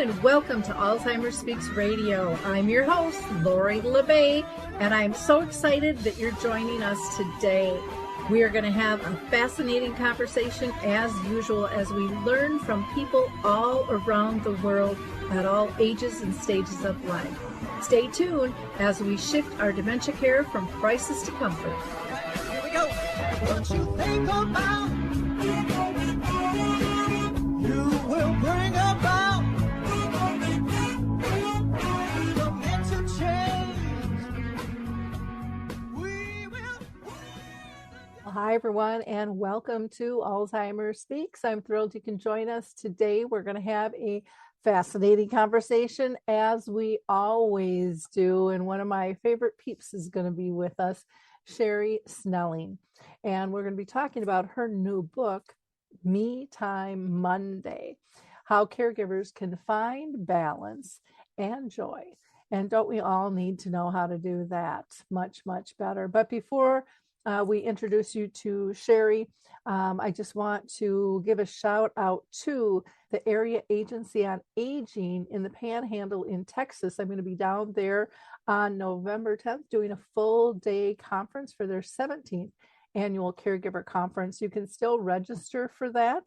and welcome to Alzheimer Speaks Radio. I'm your host, Lori LeBay, and I'm so excited that you're joining us today. We are going to have a fascinating conversation as usual as we learn from people all around the world at all ages and stages of life. Stay tuned as we shift our dementia care from crisis to comfort. Here we go. What you think about, you will bring about dementia change. We will. Hi, everyone, and welcome to Alzheimer Speaks. I'm thrilled you can join us today. We're going to have a fascinating conversation, as we always do. And one of my favorite peeps is going to be with us, Sherri Snelling. And we're going to be talking about her new book, Me Time Monday, how caregivers can find balance and joy. And don't we all need to know how to do that much, much better? But before we introduce you to Sherri, I just want to give a shout out to the Area Agency on Aging in the Panhandle in Texas. I'm going to be down there on November 10th doing a full day conference for their 17th annual caregiver conference. You can still register for that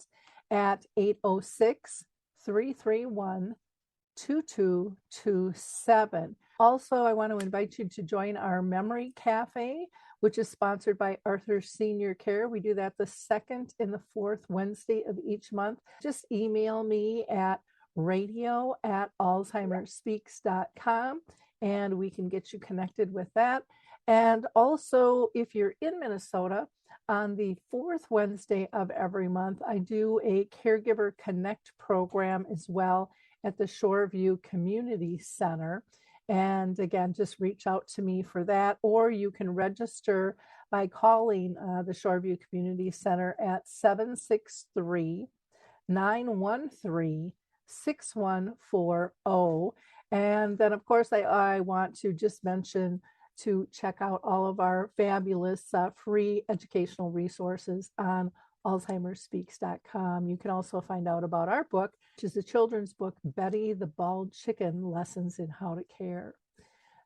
at 806-331-2227. Also, I want to invite you to join our Memory Cafe, which is sponsored by Arthur Senior Care. We do that the second and the fourth Wednesday of each month. Just email me at radio@alzheimerspeaks.com and we can get you connected with that. And also, if you're in Minnesota, on the fourth Wednesday of every month, I do a Caregiver Connect program as well at the Shoreview Community Center. And again, just reach out to me for that, or you can register by calling the Shoreview Community Center at 763-913-6140. And then, of course, I want to just mention to check out all of our fabulous free educational resources on alzheimerspeaks.com. You can also find out about our book, which is a children's book, Betty the Bald Chicken, Lessons in How to Care.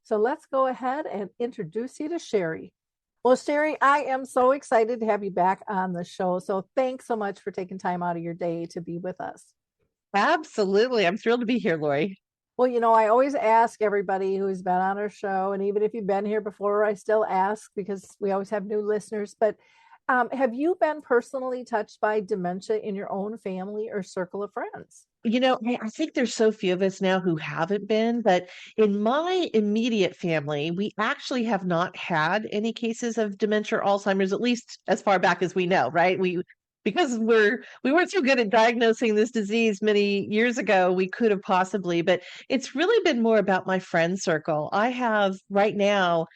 So let's go ahead and introduce you to Sherri. Well, Sherri, I am so excited to have you back on the show. So thanks so much for taking time out of your day to be with us. Absolutely. I'm thrilled to be here, Lori. Well, you know, I always ask everybody who's been on our show, and even if you've been here before, I still ask because we always have new listeners, but have you been personally touched by dementia in your own family or circle of friends? You know, I think there's so few of us now who haven't been, but in my immediate family, we actually have not had any cases of dementia or Alzheimer's, at least as far back as we know, right? Because we weren't so good at diagnosing this disease many years ago, we could have possibly, but it's really been more about my friend circle. I have right now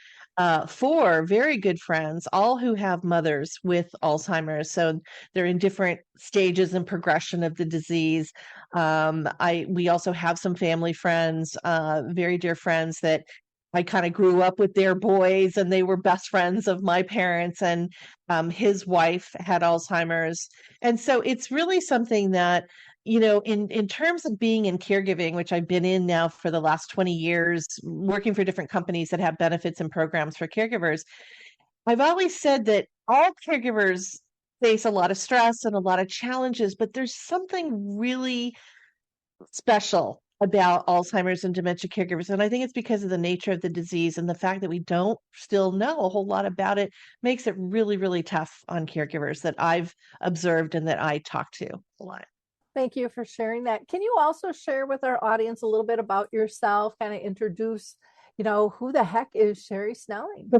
4 very good friends, all who have mothers with Alzheimer's. So they're in different stages and progression of the disease. We also have some family friends, very dear friends that I kind of grew up with their boys, and they were best friends of my parents, and his wife had Alzheimer's. And so it's really something that, you know, in terms of being in caregiving, which I've been in now for the last 20 years, working for different companies that have benefits and programs for caregivers, I've always said that all caregivers face a lot of stress and a lot of challenges, but there's something really special about Alzheimer's and dementia caregivers. And I think it's because of the nature of the disease and the fact that we don't still know a whole lot about it makes it really, really tough on caregivers that I've observed and that I talk to a lot. Thank you for sharing that. Can you also share with our audience a little bit about yourself, kind of introduce, you know, who the heck is Sherri Snelling?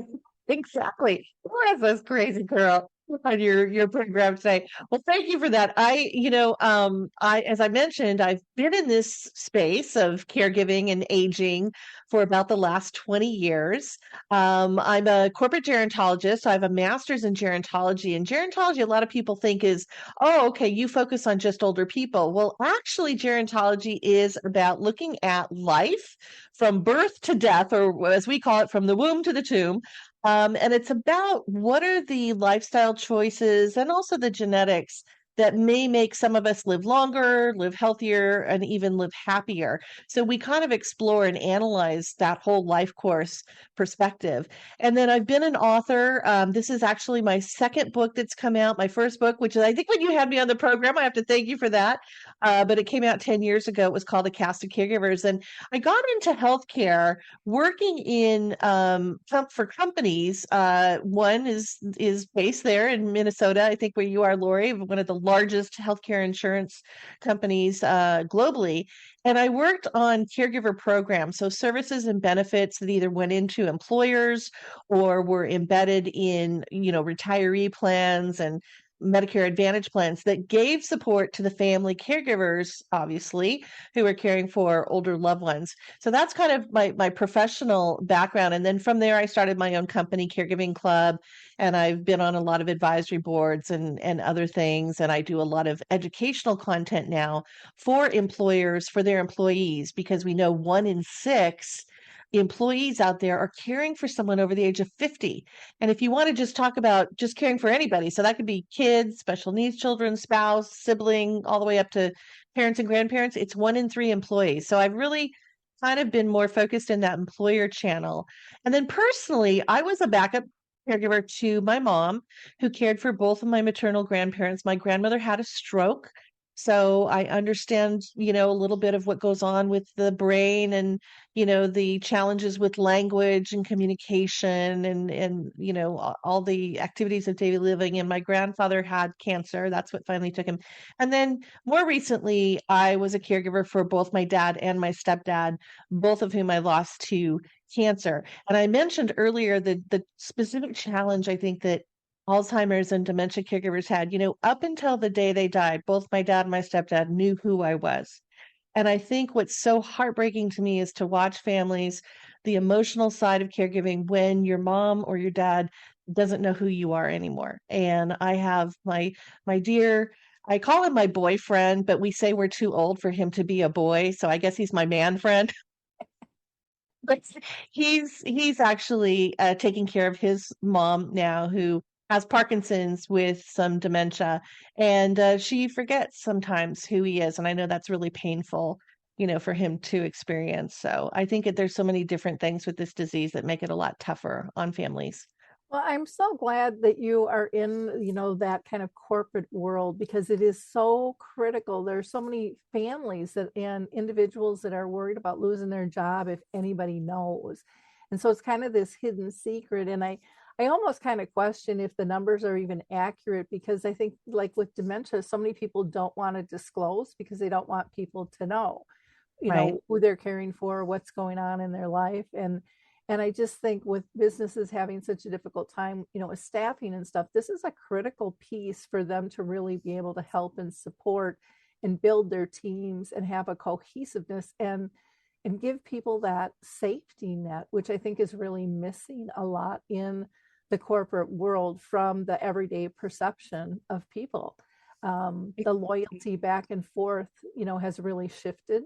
Exactly. Who is this crazy girl on your program today? Well, thank you for that. As I mentioned, I've been in this space of caregiving and aging for about the last 20 years. I'm a corporate gerontologist. I have a master's in gerontology, and gerontology, a lot of people think is, oh, okay, you focus on just older people. Well, actually, gerontology is about looking at life from birth to death, or as we call it, from the womb to the tomb. And it's about what are the lifestyle choices and also the genetics that may make some of us live longer, live healthier, and even live happier. So we kind of explore and analyze that whole life course perspective. And then I've been an author. This is actually my second book that's come out. My first book, which is, I think when you had me on the program, I have to thank you for that. But it came out 10 years ago. It was called A Cast of Caregivers. And I got into healthcare working in for companies. One is based there in Minnesota, I think where you are, Lori, one of the largest healthcare insurance companies globally. And I worked on caregiver programs, so services and benefits that either went into employers or were embedded in, retiree plans and Medicare Advantage plans that gave support to the family caregivers, obviously, who are caring for older loved ones. So that's kind of my professional background. And then from there, I started my own company, Caregiving Club, and I've been on a lot of advisory boards and other things. And I do a lot of educational content now for employers, for their employees, because we know 1 in 6 employees out there are caring for someone over the age of 50. And if you want to just talk about just caring for anybody, so that could be kids, special needs children, spouse, sibling, all the way up to parents and grandparents, it's 1 in 3 employees. So I've really kind of been more focused in that employer channel. And then personally, I was a backup caregiver to my mom, who cared for both of my maternal grandparents. My grandmother had a stroke. So I understand, a little bit of what goes on with the brain and, the challenges with language and communication and all the activities of daily living. And my grandfather had cancer. That's what finally took him. And then more recently, I was a caregiver for both my dad and my stepdad, both of whom I lost to cancer. And I mentioned earlier the specific challenge I think that Alzheimer's and dementia caregivers had, up until the day they died, both my dad and my stepdad knew who I was. And I think what's so heartbreaking to me is to watch families, the emotional side of caregiving, when your mom or your dad doesn't know who you are anymore. And I have my dear, I call him my boyfriend, but we say we're too old for him to be a boy. So I guess he's my man friend. But he's actually taking care of his mom now, who has Parkinson's with some dementia, and she forgets sometimes who he is, and I know that's really painful, for him to experience. So I think that there's so many different things with this disease that make it a lot tougher on families. Well, I'm so glad that you are in, that kind of corporate world because it is so critical. There's so many families that and individuals that are worried about losing their job if anybody knows. And so it's kind of this hidden secret. And I almost kind of question if the numbers are even accurate because I think like with dementia, so many people don't want to disclose because they don't want people to know, Right. who they're caring for, what's going on in their life. And I just think with businesses having such a difficult time, with staffing and stuff, this is a critical piece for them to really be able to help and support and build their teams and have a cohesiveness and give people that safety net, which I think is really missing a lot in the corporate world from the everyday perception of people. The loyalty back and forth, has really shifted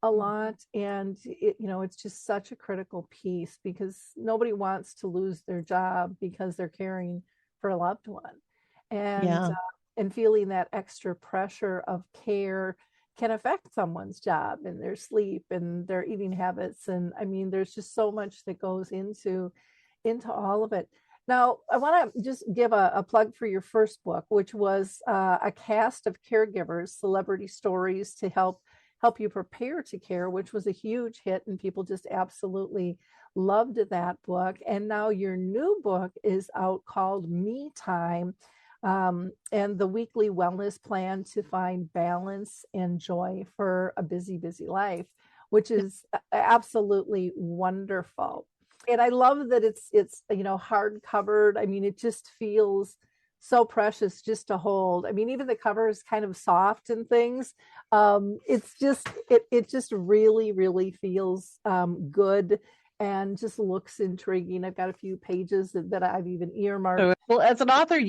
a lot, and it's just such a critical piece because nobody wants to lose their job because they're caring for a loved one, and Yeah. and feeling that extra pressure of care can affect someone's job and their sleep and their eating habits. And I mean, there's just so much that goes into all of it. Now, I want to just give a plug for your first book, which was A Cast of Caregivers, Celebrity Stories to help you prepare to care, which was a huge hit, and people just absolutely loved that book. And now your new book is out called Me Time, and the weekly wellness plan to find balance and joy for a busy, busy life, which is absolutely wonderful. And I love that it's hard covered. I mean, it just feels so precious just to hold. I mean, even the cover is kind of soft and things. It just really, really feels good and just looks intriguing. I've got a few pages that I've even earmarked. Well, as an author,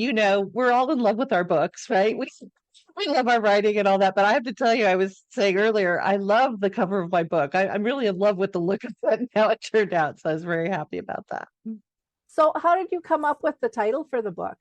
we're all in love with our books, right? We love our writing and all that. But I have to tell you, I was saying earlier, I love the cover of my book. I'm really in love with the look of it and how it turned out. So I was very happy about that. So how did you come up with the title for the book?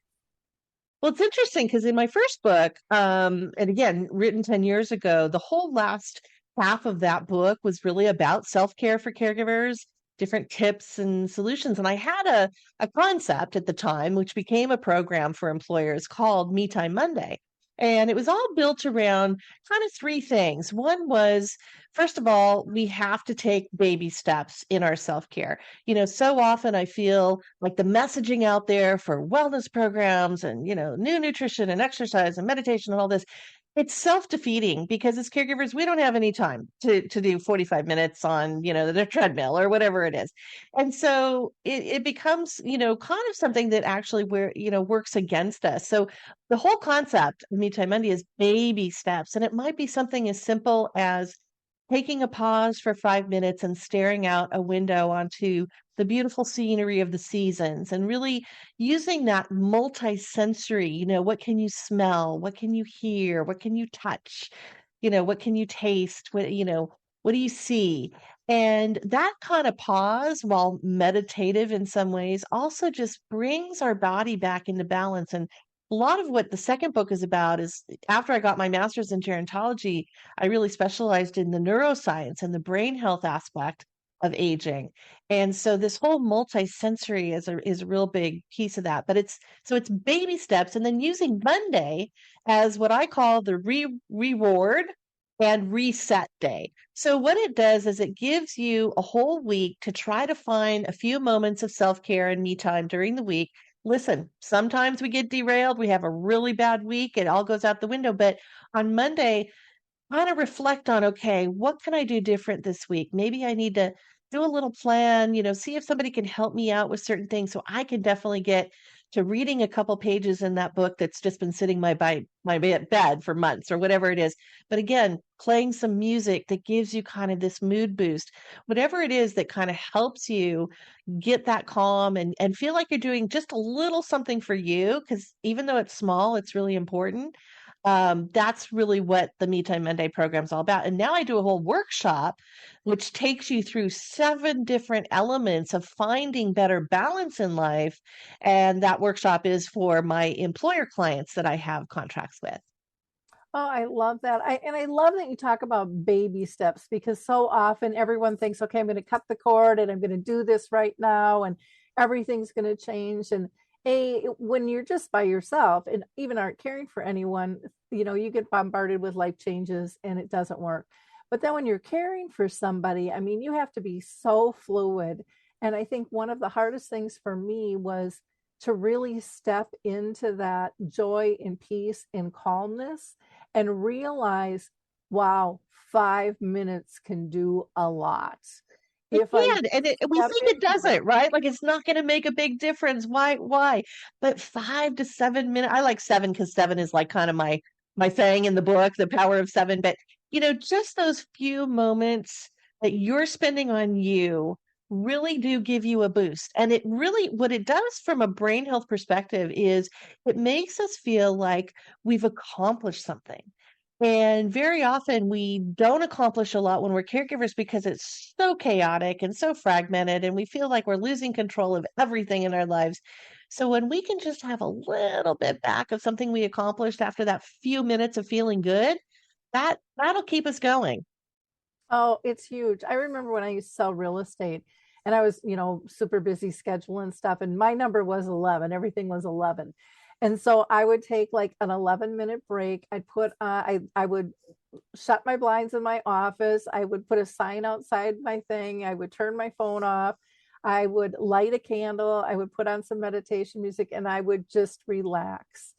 Well, it's interesting because in my first book, and again, written 10 years ago, the whole last half of that book was really about self-care for caregivers, different tips and solutions. And I had a concept at the time, which became a program for employers called Me Time Monday. And it was all built around kind of three things. One was, first of all, we have to take baby steps in our self-care. So often I feel like the messaging out there for wellness programs and, new nutrition and exercise and meditation and all this, it's self-defeating because as caregivers, we don't have any time to do 45 minutes on, the treadmill or whatever it is. And so it becomes, kind of something that actually works against us. So the whole concept of Me Time Monday is baby steps. And it might be something as simple as taking a pause for 5 minutes and staring out a window onto the beautiful scenery of the seasons and really using that multi-sensory, what can you smell? What can you hear? What can you touch? What can you taste? What do you see? And that kind of pause, while meditative in some ways, also just brings our body back into balance. And a lot of what the second book is about is after I got my master's in gerontology, I really specialized in the neuroscience and the brain health aspect of aging. And so this whole multi-sensory is a real big piece of that. But it's baby steps and then using Monday as what I call the reward and reset day. So what it does is it gives you a whole week to try to find a few moments of self-care and me time during the week. Listen, sometimes we get derailed. We have a really bad week. It all goes out the window. But on Monday, kind of reflect on, okay, what can I do different this week? Maybe I need to do a little plan, see if somebody can help me out with certain things so I can definitely get to reading a couple pages in that book that's just been sitting by my bed for months or whatever it is. But again, playing some music that gives you kind of this mood boost, whatever it is that kind of helps you get that calm and feel like you're doing just a little something for you, because even though it's small, it's really important. That's really what the Me Time Monday program is all about. And now I do a whole workshop, which takes you through 7 different elements of finding better balance in life. And that workshop is for my employer clients that I have contracts with. Oh, I love that. I love that you talk about baby steps because so often everyone thinks, okay, I'm going to cut the cord and I'm going to do this right now and everything's going to change. And when you're just by yourself and even aren't caring for anyone, you get bombarded with life changes and it doesn't work. But then when you're caring for somebody, I mean, you have to be so fluid. And I think one of the hardest things for me was to really step into that joy and peace and calmness and realize, wow, 5 minutes can do a lot. It If I can, and we step think it into it. doesn't, right? Like it's not going to make a big difference. Why? But 5 to 7 minutes. I like 7 because 7 is like kind of my thing in the book, the power of 7. But just those few moments that you're spending on you really do give you a boost. And it really, what it does from a brain health perspective is it makes us feel like we've accomplished something. And very often we don't accomplish a lot when we're caregivers because it's so chaotic and so fragmented, and we feel like we're losing control of everything in our lives. So when we can just have a little bit back of something we accomplished after that few minutes of feeling good, that'll keep us going. Oh, it's huge. I remember when I used to sell real estate and I was, super busy scheduling stuff and my number was 11. Everything was 11. And so I would take like an 11-minute break. I would shut my blinds in my office. I would put a sign outside my thing. I would turn my phone off. I would light a candle. I would put on some meditation music and I would just relax.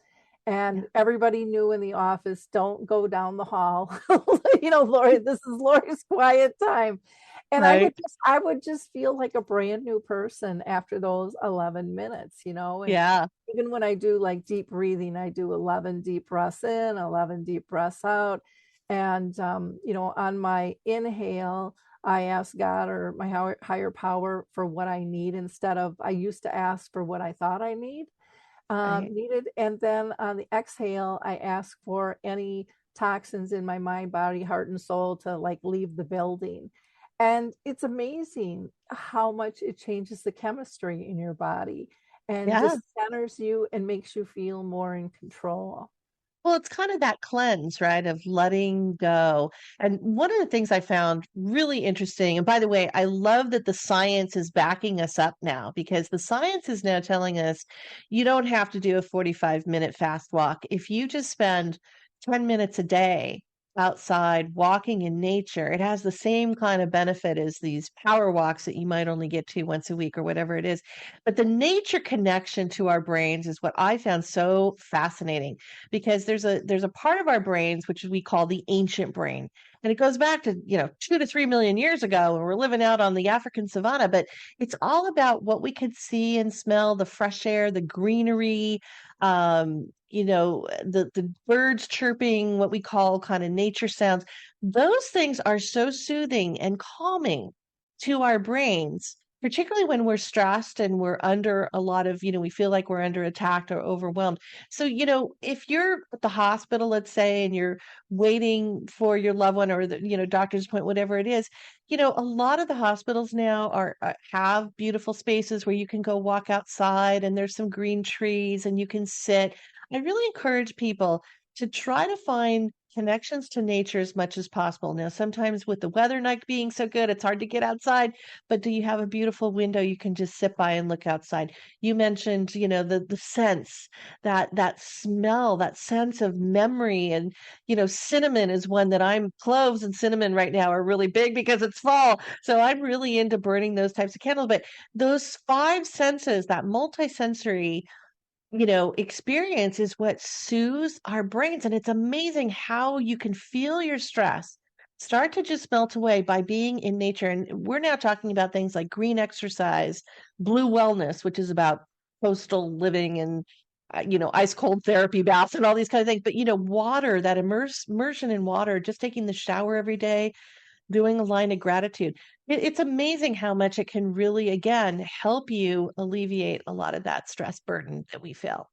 And everybody knew in the office, don't go down the hall. Lori, this is Lori's quiet time. And Right. I would just feel like a brand new person after those 11 minutes, and Yeah. even when I do like deep breathing, I do 11 deep breaths in, 11 deep breaths out. And, on my inhale, I ask God or my higher power for what I need instead of I used to ask for what I thought I Right. needed. And then on the exhale, I ask for any toxins in my mind, body, heart, and soul to like leave the building. And it's amazing how much it changes the chemistry in your body. and Yeah. just centers you and makes you feel more in control. Well, it's kind of that cleanse, right, of letting go. And one of the things I found really interesting, and by the way, I love that the science is backing us up now because the science is now telling us you don't have to do a 45-minute fast walk. If you just spend 10 minutes a day outside walking in nature, it has the same kind of benefit as these power walks that you might only get to once a week or whatever it is. But the nature connection to our brains is what I found so fascinating because there's a part of our brains which we call the ancient brain, and it goes back to 2 to 3 million years ago when we're living out on the African savannah. But it's all about what we could see and smell, the fresh air, the greenery, the birds chirping, what we call kind of nature sounds. Those things are so soothing and calming to our brains, particularly when we're stressed and we're under a lot of, we feel like we're under attack or overwhelmed. So, if you're at the hospital, let's say, and you're waiting for your loved one or the, doctor's appointment, whatever it is, a lot of the hospitals now have beautiful spaces where you can go walk outside and there's some green trees and you can sit. I really encourage people to try to find connections to nature as much as possible. Now, sometimes with the weather not being so good, it's hard to get outside, but do you have a beautiful window you can just sit by and look outside? You mentioned, the sense, that smell, that sense of memory. And, cinnamon is one that cloves and cinnamon right now are really big because it's fall. So I'm really into burning those types of candles. But those five senses, that multisensory experience is what soothes our brains. And it's amazing how you can feel your stress start to just melt away by being in nature. And we're now talking about things like green exercise, blue wellness, which is about coastal living and ice cold therapy baths and all these kind of things. But water, that immersion in water, just taking the shower every day, doing a line of gratitude. It's amazing how much it can really, again, help you alleviate a lot of that stress burden that we feel.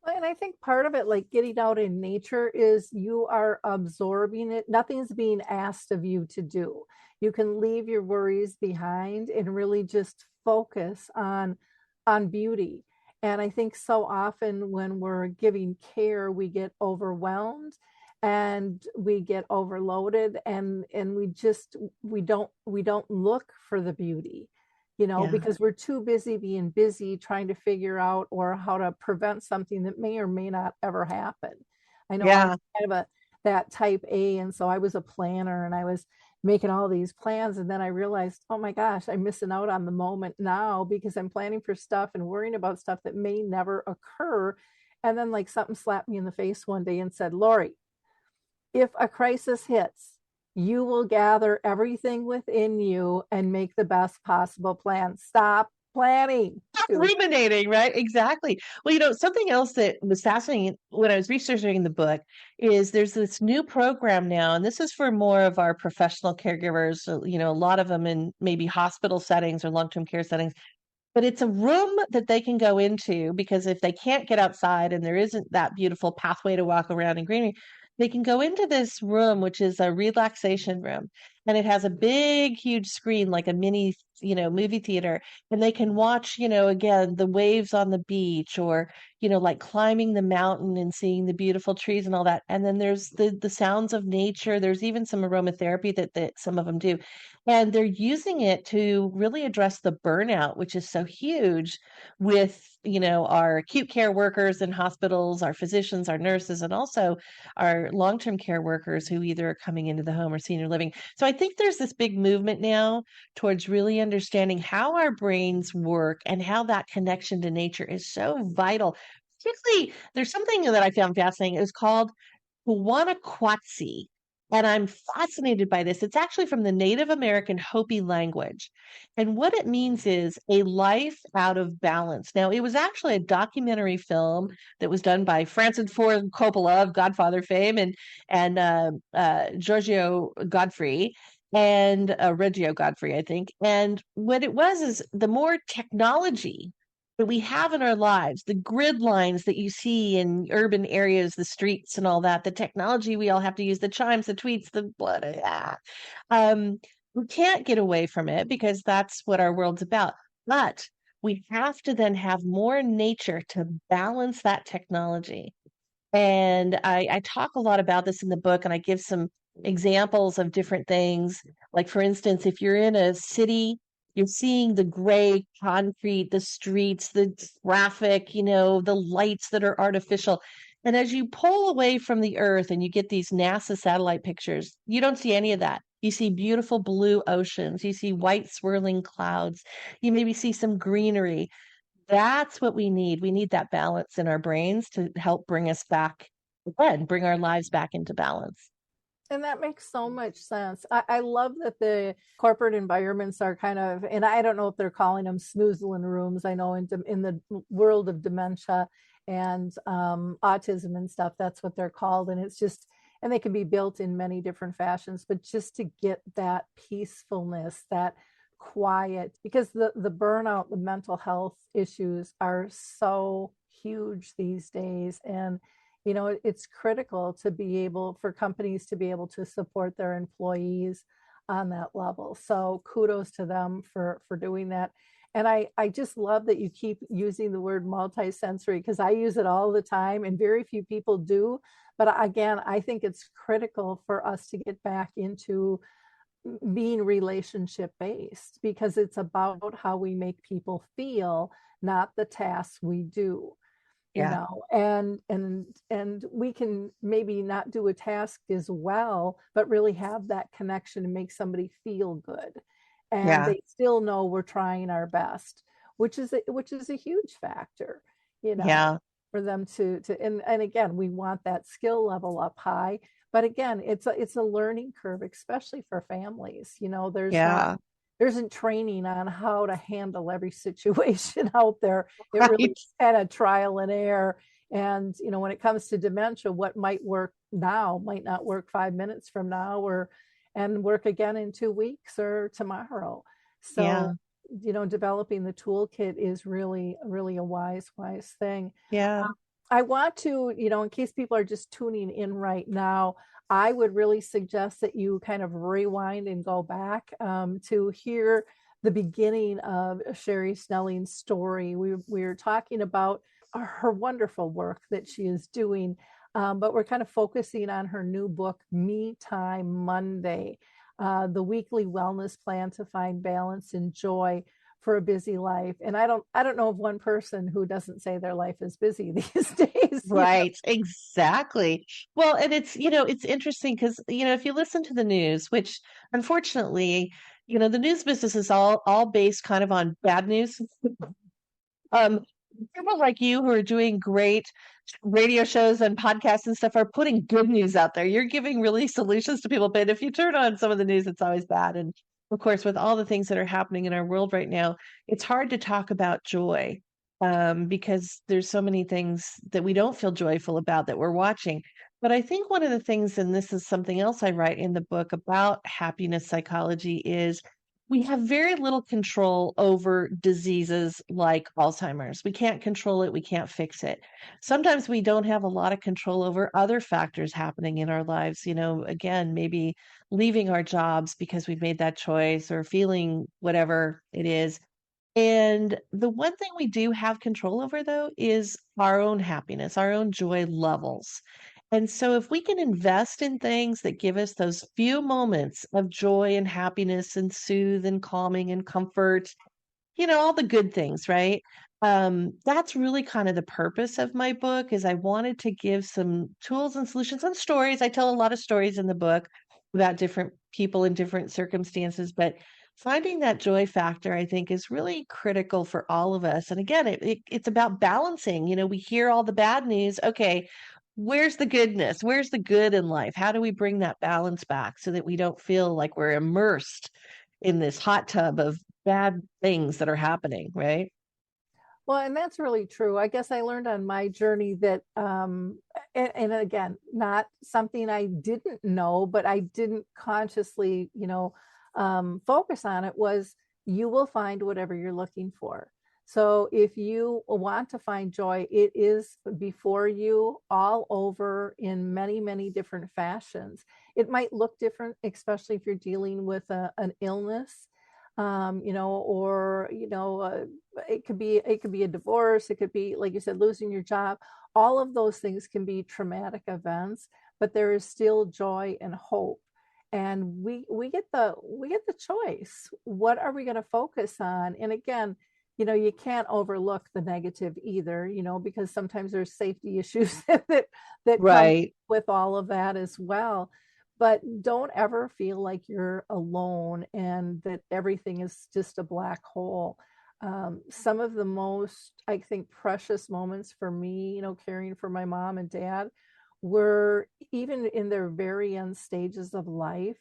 And I think part of it, like getting out in nature, is you are absorbing it. Nothing's being asked of you to do. You can leave your worries behind and really just focus on beauty. And I think so often when we're giving care, we get overwhelmed and we get overloaded, and we don't look for the beauty, Yeah. because we're too busy being busy trying to figure out or how to prevent something that may or may not ever happen. I know I'm Yeah. kind of that type A, and so I was a planner and I was making all these plans, and then I realized, oh my gosh, I'm missing out on the moment now because I'm planning for stuff and worrying about stuff that may never occur. And then like something slapped me in the face one day and said, Lori, if a crisis hits, you will gather everything within you and make the best possible plan. Stop planning. Ruminating, right? Exactly. Well, something else that was fascinating when I was researching the book is there's this new program now, and this is for more of our professional caregivers, so, a lot of them in maybe hospital settings or long-term care settings. But it's a room that they can go into because if they can't get outside and there isn't that beautiful pathway to walk around in greenery, they can go into this room, which is a relaxation room. And it has a big, huge screen, like a mini, movie theater. And they can watch, again, the waves on the beach or, like climbing the mountain and seeing the beautiful trees and all that. And then there's the sounds of nature. There's even some aromatherapy that some of them do. And they're using it to really address the burnout, which is so huge with, our acute care workers in hospitals, our physicians, our nurses, and also our long-term care workers who either are coming into the home or senior living. So I think there's this big movement now towards really understanding how our brains work and how that connection to nature is so vital. Particularly, there's something that I found fascinating. It was called Huanaquatsi. And I'm fascinated by this. It's actually from the Native American Hopi language. And what it means is a life out of balance. Now, it was actually a documentary film that was done by Francis Ford Coppola of Godfather fame and Giorgio Godfrey and Reggio Godfrey, I think. And what it was is the more technology that we have in our lives, the grid lines that you see in urban areas, the streets and all that, the technology we all have to use, the chimes, the tweets, the blah, blah, blah. We can't get away from it because that's what our world's about. But we have to then have more nature to balance that technology. And I talk a lot about this in the book, and I give some examples of different things. Like, for instance, if you're in a city, you're seeing the gray concrete, the streets, the traffic, the lights that are artificial. And as you pull away from the earth and you get these NASA satellite pictures, you don't see any of that. You see beautiful blue oceans, you see white swirling clouds, you maybe see some greenery. That's what we need. We need that balance in our brains to help bring us back, again, bring our lives back into balance. And that makes so much sense. I love that the corporate environments are kind of, and I don't know if they're calling them snoozling rooms. I know in the world of dementia and autism and stuff, that's what they're called. And it's just, and they can be built in many different fashions, but just to get that peacefulness, that quiet, because the burnout, the mental health issues are so huge these days. And it's critical to be able for companies to be able to support their employees on that level. So kudos to them for doing that. And I just love that you keep using the word multisensory, because I use it all the time and very few people do. But again, I think it's critical for us to get back into being relationship based, because it's about how we make people feel, not the tasks we do. Yeah. And we can maybe not do a task as well, but really have that connection and make somebody feel good, and Yeah. they still know we're trying our best, which is a huge factor, Yeah. for them to and again, we want that skill level up high, but again, it's a learning curve, especially for families. Yeah. There isn't training on how to handle every situation out there. It really Right. is kind of trial and error. And, when it comes to dementia, what might work now might not work 5 minutes from now, and work again in 2 weeks or tomorrow. Yeah. So, developing the toolkit is really, really a wise thing. Yeah. I want to, in case people are just tuning in right now, I would really suggest that you kind of rewind and go back to hear the beginning of Sherri Snelling's story. We were talking about her wonderful work that she is doing, but we're kind of focusing on her new book, Me Time Monday, the weekly wellness plan to find balance and joy for a busy life. And I don't know of one person who doesn't say their life is busy these days. Right. Exactly. Well, and it's interesting because, if you listen to the news, which unfortunately, the news business is all based kind of on bad news. Um, People like you who are doing great radio shows and podcasts and stuff are putting good news out there. You're giving really solutions to people, but if you turn on some of the news, it's always bad. And of course, with all the things that are happening in our world right now, it's hard to talk about joy, because there's so many things that we don't feel joyful about that we're watching. But I think one of the things, and this is something else I write in the book about happiness psychology, is we have very little control over diseases like Alzheimer's. We can't control it, we can't fix it. Sometimes we don't have a lot of control over other factors happening in our lives. Again, maybe leaving our jobs because we've made that choice, or feeling whatever it is. And the one thing we do have control over, though, is our own happiness, our own joy levels. And so, if we can invest in things that give us those few moments of joy and happiness and soothe and calming and comfort, all the good things, right? That's really kind of the purpose of my book, is I wanted to give some tools and solutions and stories. I tell a lot of stories in the book about different people in different circumstances, but finding that joy factor, I think, is really critical for all of us. And again, it's about balancing. We hear all the bad news. Okay, where's the goodness? Where's the good in life? How do we bring that balance back so that we don't feel like we're immersed in this hot tub of bad things that are happening, right? Well, and that's really true. I guess I learned on my journey that, and again, not something I didn't know, but I didn't consciously, focus on it, was you will find whatever you're looking for. So if you want to find joy, it is before you, all over, in many, many different fashions. It might look different, especially if you're dealing with an illness. or it could be a divorce, it could be, like you said, losing your job. All of those things can be traumatic events, but there is still joy and hope. And we get the choice. What are we going to focus on? And again, you can't overlook the negative either, because sometimes there's safety issues that come Right. with all of that as well. But don't ever feel like you're alone and that everything is just a black hole. Some of the most, I think, precious moments for me, caring for my mom and dad, were even in their very end stages of life,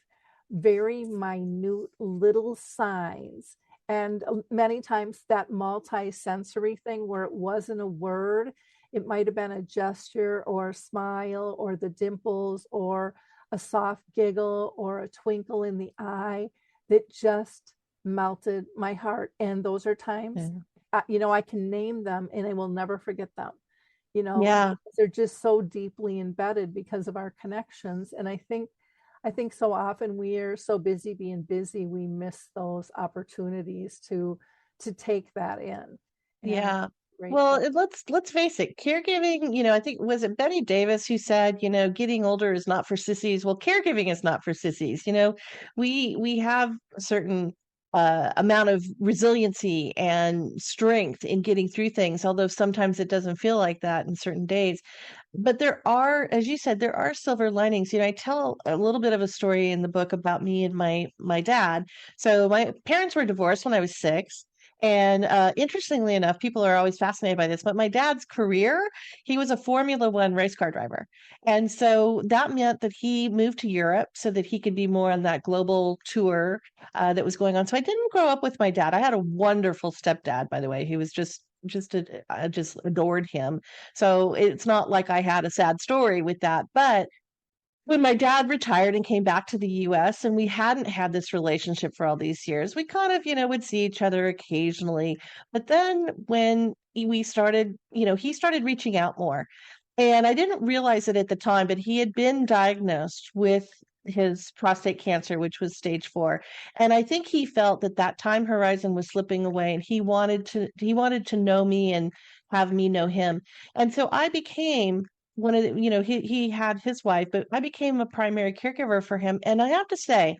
very minute little signs. And many times that multi-sensory thing where it wasn't a word, it might have been a gesture or a smile or the dimples or a soft giggle or a twinkle in the eye that just melted my heart. And those are times, Yeah. I can name them and I will never forget them, Yeah. because they're just so deeply embedded because of our connections. And I think so often we are so busy being busy, we miss those opportunities to take that in. And I'm Yeah. Well, grateful. let's face it, caregiving, I think was it Betty Davis who said, getting older is not for sissies. Well, caregiving is not for sissies. We have a certain amount of resiliency and strength in getting through things, although sometimes it doesn't feel like that in certain days. But there are, as you said, there are silver linings. I tell a little bit of a story in the book about me and my dad. So my parents were divorced when I was 6. And interestingly enough, people are always fascinated by this, but my dad's career, he was a Formula One race car driver. And so that meant that he moved to Europe so that he could be more on that global tour that was going on. So I didn't grow up with my dad. I had a wonderful stepdad, by the way. He was I just adored him. So it's not like I had a sad story with that. But when my dad retired and came back to the US and we hadn't had this relationship for all these years, we kind of, would see each other occasionally. But then when we started, he started reaching out more. And I didn't realize it at the time, but he had been diagnosed with his prostate cancer, which was stage 4. And I think he felt that that time horizon was slipping away and he wanted to know me and have me know him. And so I became one of the, he had his wife, but I became a primary caregiver for him. And I have to say,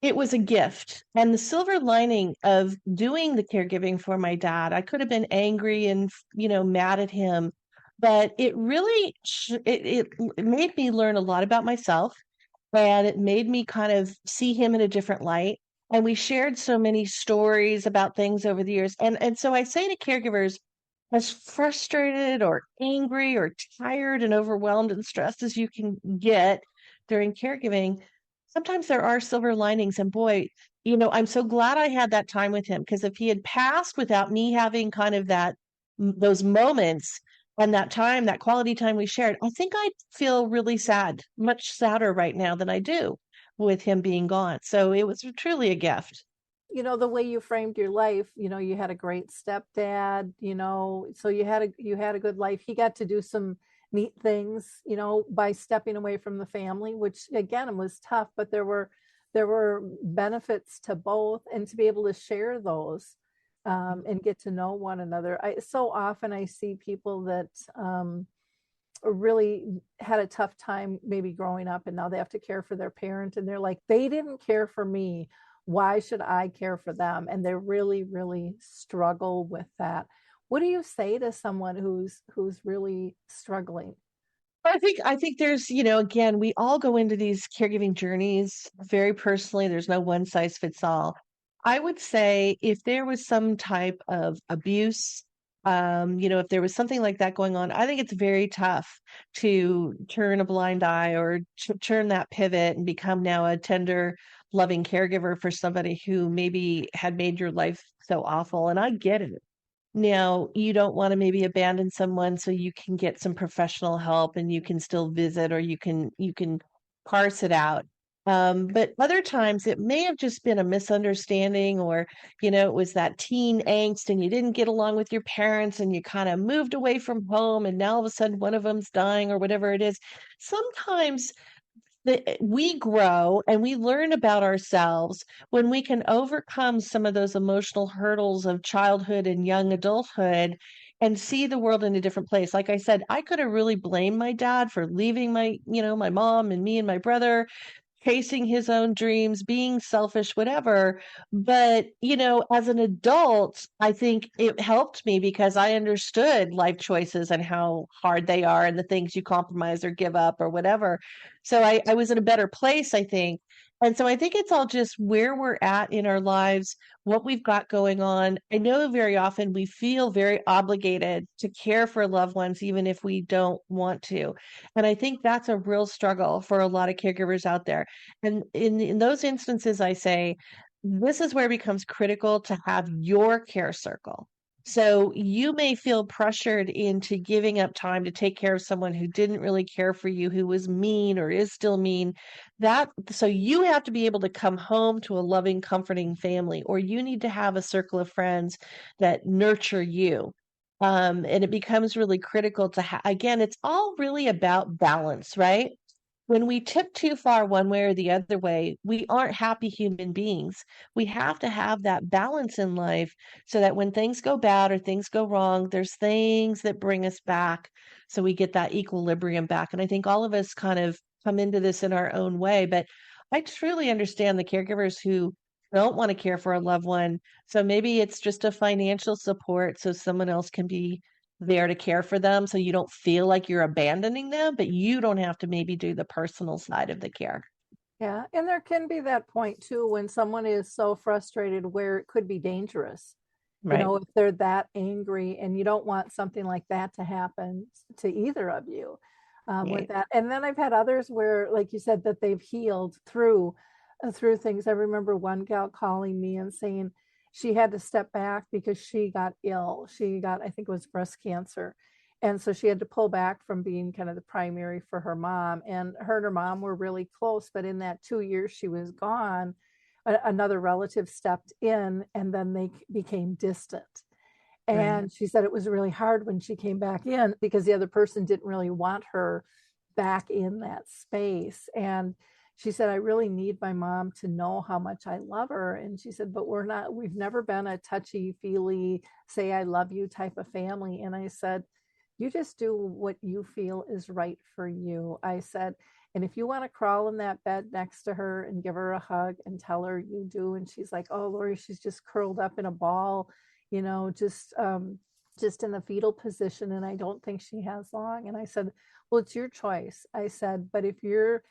it was a gift. And the silver lining of doing the caregiving for my dad, I could have been angry and, mad at him, but it really, it made me learn a lot about myself, and it made me kind of see him in a different light. And we shared so many stories about things over the years. And so I say to caregivers, as frustrated or angry or tired and overwhelmed and stressed as you can get during caregiving, sometimes there are silver linings. And boy, I'm so glad I had that time with him, because if he had passed without me having kind of those moments and that time, that quality time we shared, I think I'd feel really sad, much sadder right now than I do with him being gone. So it was truly a gift. The way you framed your life, you had a great stepdad, so you had a good life. He got to do some neat things, by stepping away from the family, which again was tough, but there were benefits to both, and to be able to share those, and get to know one another. So often I see people that really had a tough time maybe growing up, and now they have to care for their parent, and they're like, they didn't care for me, why should I care for them? And they really, really struggle with that. What do you say to someone who's really struggling? I think there's, again, we all go into these caregiving journeys very personally. There's no one size fits all. I would say if there was some type of abuse, if there was something like that going on, I think it's very tough to turn a blind eye or to turn that pivot and become now a tender, loving caregiver for somebody who maybe had made your life so awful. And I get it. Now, you don't want to maybe abandon someone so you can get some professional help and you can still visit, or you can parse it out. But other times it may have just been a misunderstanding, or, it was that teen angst and you didn't get along with your parents and you kind of moved away from home and now all of a sudden one of them's dying or whatever it is. Sometimes we grow and we learn about ourselves when we can overcome some of those emotional hurdles of childhood and young adulthood and see the world in a different place. Like I said, I could have really blamed my dad for leaving my mom and me and my brother, chasing his own dreams, being selfish, whatever. But, as an adult, I think it helped me because I understood life choices and how hard they are and the things you compromise or give up or whatever. So I was in a better place, I think. And so I think it's all just where we're at in our lives, what we've got going on. I know very often we feel very obligated to care for loved ones, even if we don't want to. And I think that's a real struggle for a lot of caregivers out there. And in those instances, I say, this is where it becomes critical to have your care circle. So you may feel pressured into giving up time to take care of someone who didn't really care for you, who was mean or is still mean. So you have to be able to come home to a loving, comforting family, or you need to have a circle of friends that nurture you. And it becomes really critical to again, it's all really about balance, right? When we tip too far one way or the other way, we aren't happy human beings. We have to have that balance in life so that when things go bad or things go wrong, there's things that bring us back so we get that equilibrium back. And I think all of us kind of come into this in our own way. But I truly understand the caregivers who don't want to care for a loved one. So maybe it's just a financial support so someone else can be there to care for them so you don't feel like you're abandoning them, but you don't have to maybe do the personal side of the care. Yeah. And there can be that point too when someone is so frustrated where it could be dangerous. Right. If they're that angry, and you don't want something like that to happen to either of you with Right. that. And then I've had others where, like you said, that they've healed through things. I remember one gal calling me and saying she had to step back because she got ill. She got, I think it was breast cancer. And so she had to pull back from being kind of the primary for her mom. And her mom were really close. But in that 2 years she was gone, another relative stepped in, and then they became distant. Right. And she said it was really hard when she came back in because the other person didn't really want her back in that space. And she said, I really need my mom to know how much I love her. And she said, but we've never been a touchy feely, say I love you type of family. And I said, you just do what you feel is right for you. I said, and if you want to crawl in that bed next to her and give her a hug and tell her you do. And she's like, oh, Lori, she's just curled up in a ball, just in the fetal position. And I don't think she has long. And I said, well, it's your choice. I said, but if you're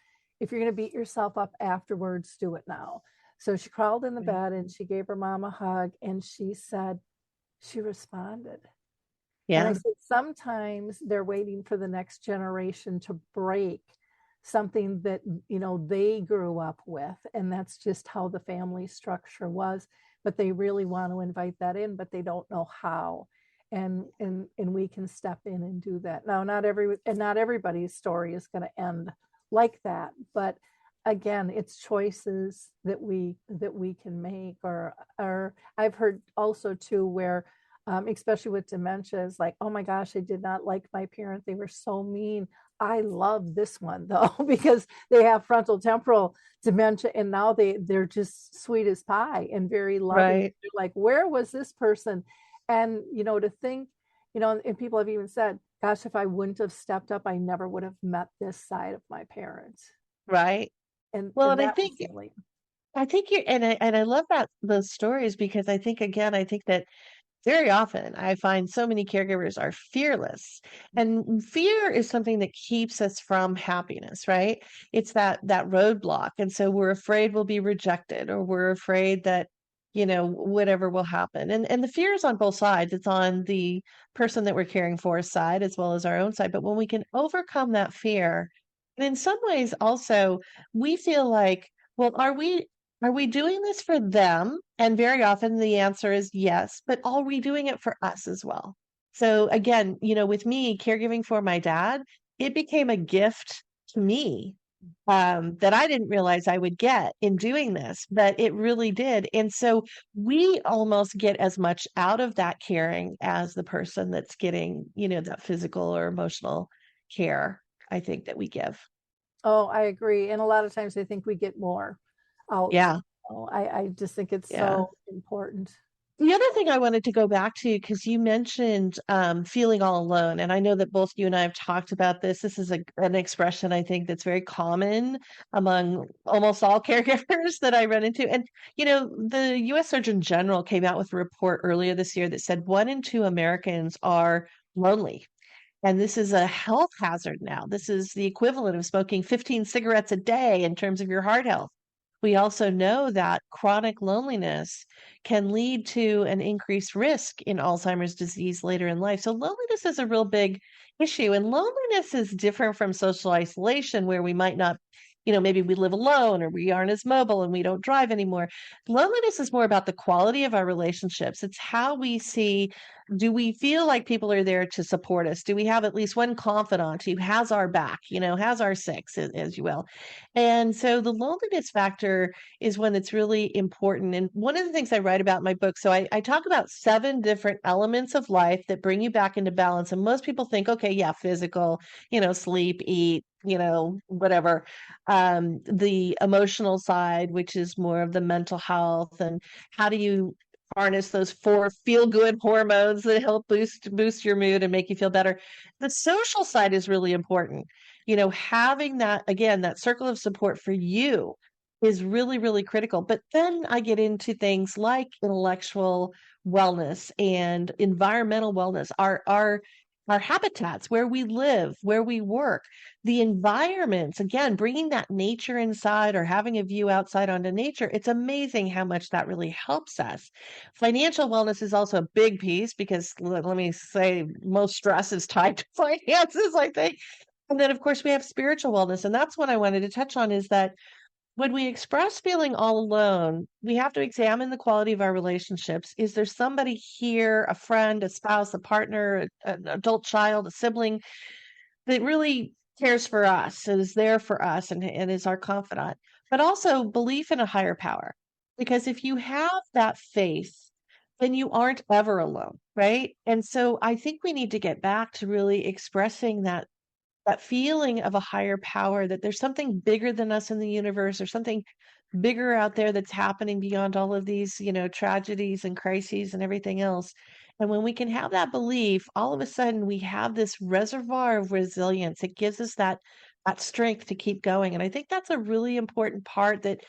going to beat yourself up afterwards, do it now. So she crawled in the Right. bed and she gave her mom a hug, and she said she responded. And I Yeah. said, sometimes they're waiting for the next generation to break something that, they grew up with. And that's just how the family structure was. But they really want to invite that in, but they don't know how. And we can step in and do that. Now, not everybody's story is going to end like that. But again, it's choices that we can make. Or I've heard also too where especially with dementia, is like, oh my gosh, I did not like my parent. They were so mean. I love this one though, because they have frontal temporal dementia, and now they're just sweet as pie and very loving. Right. They're like, where was this person? And to think, and people have even said, gosh, if I wouldn't have stepped up, I never would have met this side of my parents. Right. And Well, and and I that was think healing. I think you and I love that those stories because I think that very often I find so many caregivers are fearless. And fear is something that keeps us from happiness, right? It's that roadblock. And so we're afraid we'll be rejected or we're afraid that, whatever will happen. And the fear is on both sides. It's on the person that we're caring for side as well as our own side. But when we can overcome that fear, and in some ways also we feel like, well, are we doing this for them? And very often the answer is yes, but are we doing it for us as well? So again, with me caregiving for my dad, it became a gift to me that I didn't realize I would get in doing this, but it really did. And so we almost get as much out of that caring as the person that's getting, that physical or emotional care, I think that we give. Oh, I agree. And a lot of times I think we get more out. Yeah. Oh, I just think it's Yeah. so important. The other thing I wanted to go back to, because you mentioned feeling all alone, and I know that both you and I have talked about this. This is an expression I think that's very common among almost all caregivers that I run into. And, the US Surgeon General came out with a report earlier this year that said 1 in 2 Americans are lonely. And this is a health hazard now. This is the equivalent of smoking 15 cigarettes a day in terms of your heart health. We also know that chronic loneliness can lead to an increased risk in Alzheimer's disease later in life. So, loneliness is a real big issue. And loneliness is different from social isolation, where we might not, maybe we live alone or we aren't as mobile and we don't drive anymore. Loneliness is more about the quality of our relationships. It's how we see, do we feel like people are there to support us? Do we have at least one confidant who has our back, has our six, as you will? And so the loneliness factor is one that's really important. And one of the things I write about in my book, so I talk about 7 different elements of life that bring you back into balance. And most people think, okay, yeah, physical, sleep, eat, whatever. The emotional side, which is more of the mental health, and how do you harness those 4 feel good hormones that help boost your mood and make you feel better. The social side is really important. Having that, again, that circle of support for you is really, really critical. But then I get into things like intellectual wellness and environmental wellness, our habitats, where we live, where we work, the environments, again, bringing that nature inside or having a view outside onto nature. It's amazing how much that really helps us. Financial wellness is also a big piece, because let me say, most stress is tied to finances, I think. And then, of course, we have spiritual wellness. And that's what I wanted to touch on, is that when we express feeling all alone, we have to examine the quality of our relationships. Is there somebody here, a friend, a spouse, a partner, an adult child, a sibling, that really cares for us and is there for us, and is our confidant? But also belief in a higher power. Because if you have that faith, then you aren't ever alone, right? And so I think we need to get back to really expressing that feeling of a higher power, that there's something bigger than us in the universe, or something bigger out there that's happening beyond all of these, tragedies and crises and everything else. And when we can have that belief, all of a sudden we have this reservoir of resilience. It gives us that strength to keep going. And I think that's a really important part that,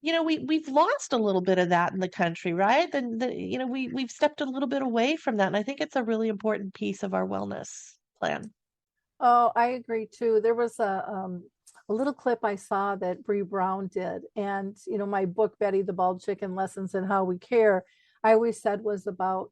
we've lost a little bit of that in the country, right? And we've stepped a little bit away from that. And I think it's a really important piece of our wellness plan. Oh, I agree too. There was a little clip I saw that Bree Brown did. And, my book, Betty the Bald Chicken Lessons in How We Care, I always said was about,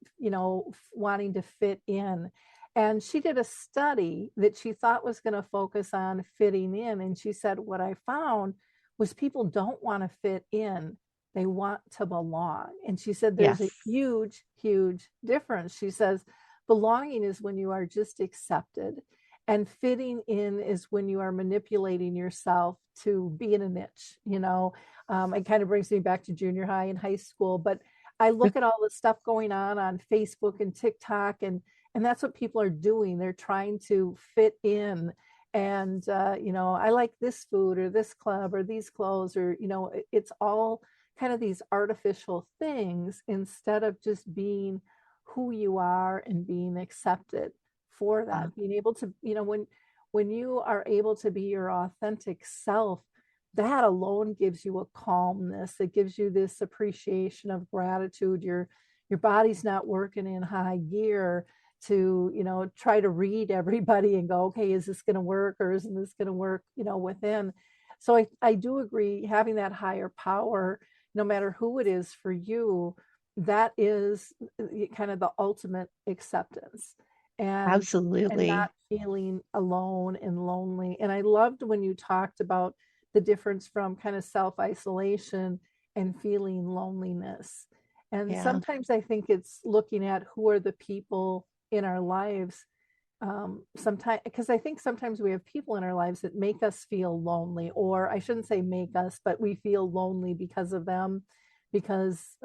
wanting to fit in. And she did a study that she thought was going to focus on fitting in. And she said, what I found was people don't want to fit in. They want to belong. And she said, there's Yes. a huge, huge difference. She says, belonging is when you are just accepted, and fitting in is when you are manipulating yourself to be in a niche. It kind of brings me back to junior high and high school, but I look at all the stuff going on Facebook and TikTok, and that's what people are doing. They're trying to fit in. And I like this food or this club or these clothes, or it's all kind of these artificial things, instead of just being who you are and being accepted for that. Being able to, when you are able to be your authentic self, that alone gives you a calmness. It gives you this appreciation of gratitude. Your body's not working in high gear to, try to read everybody and go, okay, is this going to work or isn't this going to work, within. So I do agree, having that higher power, no matter who it is for you, that is kind of the ultimate acceptance, and Absolutely. not feeling alone and lonely. And I loved when you talked about the difference from kind of self-isolation and feeling loneliness. And Yeah. sometimes I think it's looking at who are the people in our lives. Sometimes, because I think sometimes we have people in our lives that make us feel lonely, or I shouldn't say make us, but we feel lonely because of them, because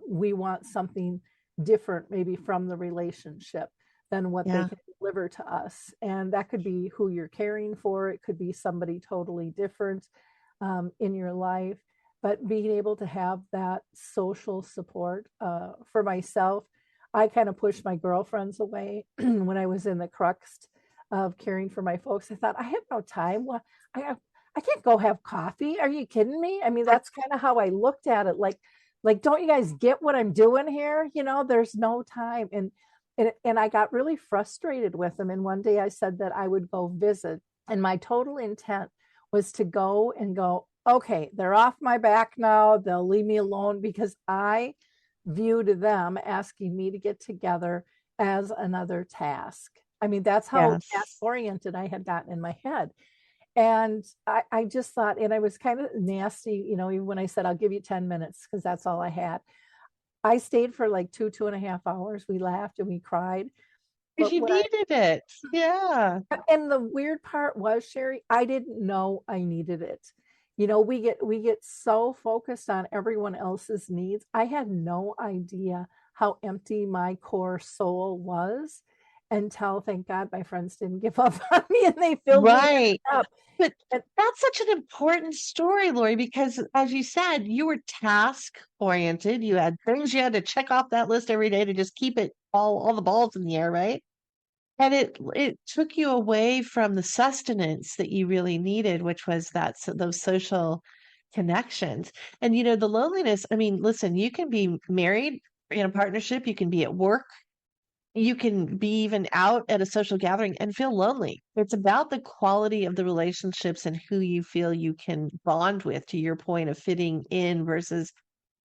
we want something different maybe from the relationship. than what they Yeah. can deliver to us. And that could be who you're caring for. It could be somebody totally different in your life. But being able to have that social support for myself, I kind of pushed my girlfriends away when I was in the crux of caring for my folks. I thought, I have no time. Well, I can't go have coffee. Are you kidding me? I mean, that's kind of how I looked at it. Like, don't you guys get what I'm doing here? You know, there's no time. And I got really frustrated with them. And one day I said that I would go visit. And my total intent was to go and go, okay, they're off my back now. They'll leave me alone, because I viewed them asking me to get together as another task. I mean, that's how task Yes. oriented I had gotten in my head. And I just thought, and I was kind of nasty, you know, even when I said, I'll give you 10 minutes, because that's all I had. I stayed for like 2.5 hours. We laughed and we cried. Because But you what I, needed it. Yeah. and the weird part was, Sherri, I didn't know I needed it. You know, we get so focused on everyone else's needs. I had no idea how empty my core soul was until, thank God, my friends didn't give up on me and they filled me Right. up. But And that's such an important story, Lori, because as you said, you were task oriented. You had things you had to check off that list every day to just keep it all the balls in the air, right? And it took you away from the sustenance that you really needed, which was those social connections. And the loneliness, I mean, listen, you can be married in a partnership, you can be at work, you can be even out at a social gathering and feel lonely. It's about the quality of the relationships and who you feel you can bond with, to your point of fitting in versus,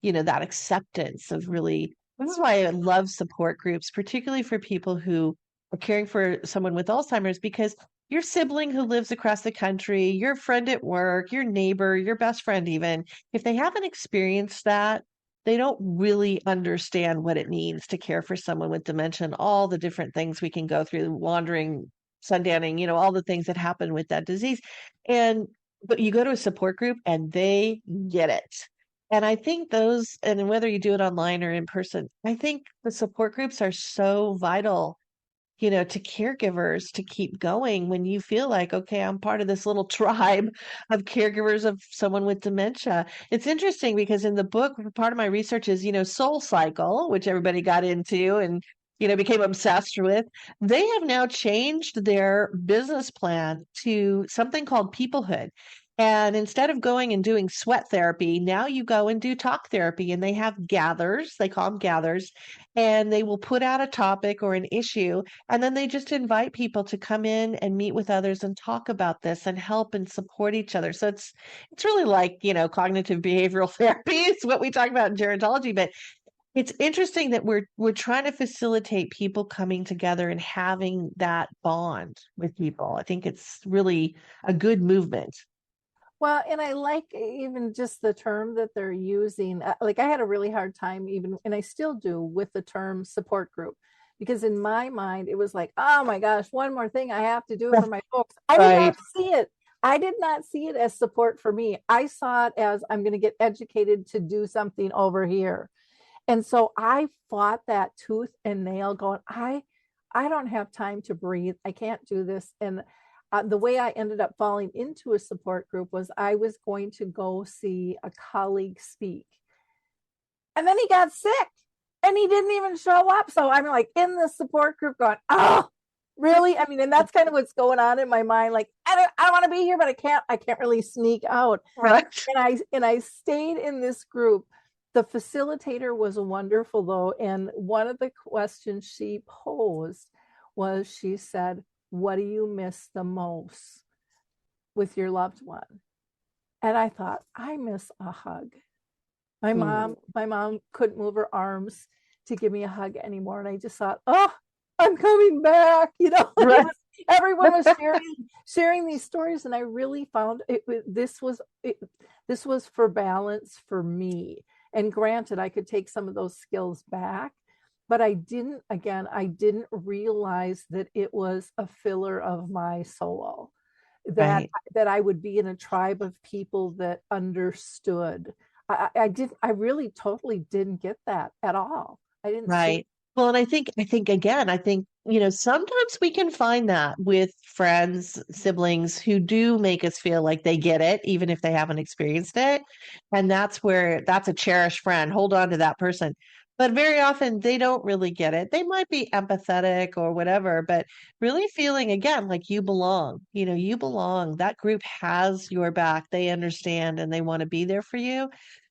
that acceptance of really. This is why I love support groups, particularly for people who are caring for someone with Alzheimer's, because your sibling who lives across the country, your friend at work, your neighbor, your best friend, even if they haven't experienced that, they don't really understand what it means to care for someone with dementia and all the different things we can go through, wandering, sundowning, all the things that happen with that disease. But you go to a support group and they get it. And I think those, and whether you do it online or in person, I think the support groups are so vital, to caregivers to keep going when you feel like, okay, I'm part of this little tribe of caregivers of someone with dementia. It's interesting because in the book, part of my research is, Soul Cycle, which everybody got into and, became obsessed with. They have now changed their business plan to something called peoplehood. And instead of going and doing sweat therapy, now you go and do talk therapy. And they have gathers, they call them gathers, and they will put out a topic or an issue. And then they just invite people to come in and meet with others and talk about this and help and support each other. So it's really like, cognitive behavioral therapy is what we talk about in gerontology. But it's interesting that we're trying to facilitate people coming together and having that bond with people. I think it's really a good movement. well, and I like even just the term that they're using. Like, I had a really hard time even, and I still do, with the term support group, because in my mind it was like, oh my gosh, one more thing I have to do for my folks. I did not Right. see it. I did not see it as support for me. I saw it as, I'm going to get educated to do something over here. And so I fought that tooth and nail, going, I don't have time to breathe. I can't do this. And the way I ended up falling into a support group was, I was going to go see a colleague speak. And then he got sick and he didn't even show up. So I'm like in the support group going, oh, really? I mean, and that's kind of what's going on in my mind. Like, I don't want to be here, but I can't really sneak out. Right. And I stayed in this group. The facilitator was wonderful though. And one of the questions she posed was, she said, what do you miss the most with your loved one? And I thought, I miss a hug. Mm. My mom couldn't move her arms to give me a hug anymore. And I just thought, oh, I'm coming back. Right. Everyone was sharing these stories. And I really found this was for balance for me. And granted, I could take some of those skills back, but I didn't realize that it was a filler of my soul, that Right. that I would be in a tribe of people that understood. I really totally didn't get that at all. I didn't see Right. it. Well, and I think, sometimes we can find that with friends, siblings who do make us feel like they get it, even if they haven't experienced it. And that's a cherished friend. Hold on to that person. But very often they don't really get it. They might be empathetic or whatever, but really feeling again like you belong. You belong. That group has your back. They understand and they want to be there for you.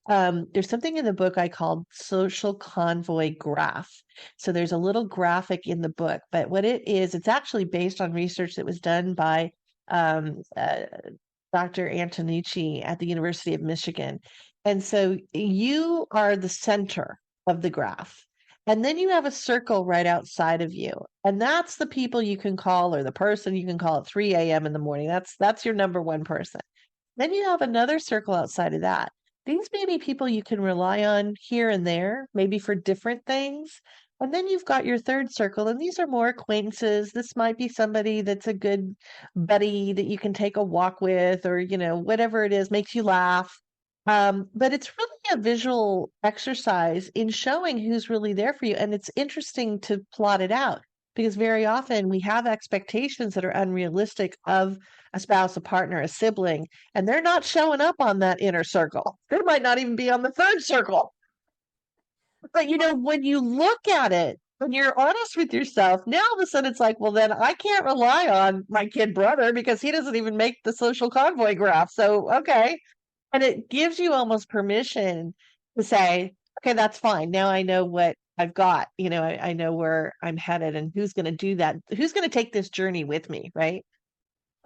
There's something in the book I called social convoy graph. So there's a little graphic in the book, but what it is, it's actually based on research that was done by um, uh, Dr. Antonucci at the University of Michigan. And so you are the center of the graph. And then you have a circle right outside of you. And that's the people you can call or the person you can call at 3 a.m. in the morning. That's your number one person. Then you have another circle outside of that. These may be people you can rely on here and there, maybe for different things. And then you've got your third circle, and these are more acquaintances. This might be somebody that's a good buddy that you can take a walk with, or, whatever it is, makes you laugh. But it's really a visual exercise in showing who's really there for you. And it's interesting to plot it out because very often we have expectations that are unrealistic of a spouse, a partner, a sibling, and they're not showing up on that inner circle. They might not even be on the third circle. But when you look at it, when you're honest with yourself, now all of a sudden it's like, well, then I can't rely on my kid brother because he doesn't even make the social convoy graph. So, okay. And it gives you almost permission to say, okay, that's fine. Now I know what I've got. I know where I'm headed and who's going to do that. Who's going to take this journey with me, right?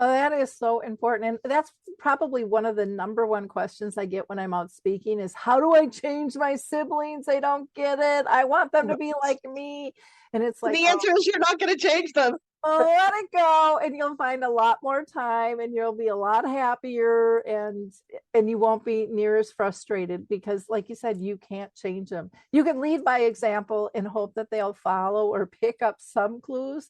Oh, that is so important. And that's probably one of the number one questions I get when I'm out speaking is how do I change my siblings? They don't get it. I want them to be like me. And it's like, The answer is you're not going to change them. let it go. And you'll find a lot more time and you'll be a lot happier and you won't be near as frustrated because like you said, you can't change them. You can lead by example and hope that they'll follow or pick up some clues.